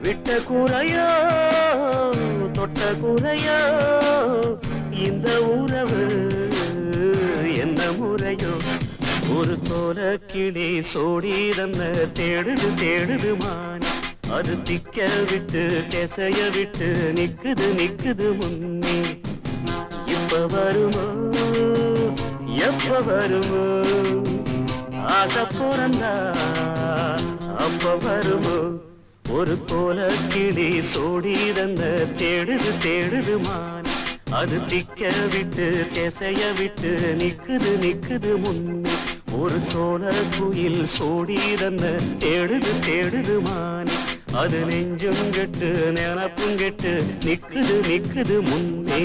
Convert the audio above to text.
விட்ட குறையோ தொட்ட குறையோ இந்த உறவு என்ன முறையோ ஒரு கோல கிளி சோடி தன்ன தேடுது தேடுது மான் அது திக்க விட்டு திசைய விட்டு நிக்குது நிக்குது முன்னே இப்ப வருமோ எப்ப வருமோ ஆசை பிறந்தா அப்ப வருமோ ஒரு கோல கிளி சோடி தந்த தேடுது தேடுது மான் அது திக்க விட்டு திசைய விட்டு நிக்குது நிக்குது முன்னே ஒரு சோழ குயில் சோடி தந்த தேடுது தேடுது மான் அது நெஞ்சும் கெட்டு நினப்பும் கெட்டு நிக்குது நிக்குது முன்னே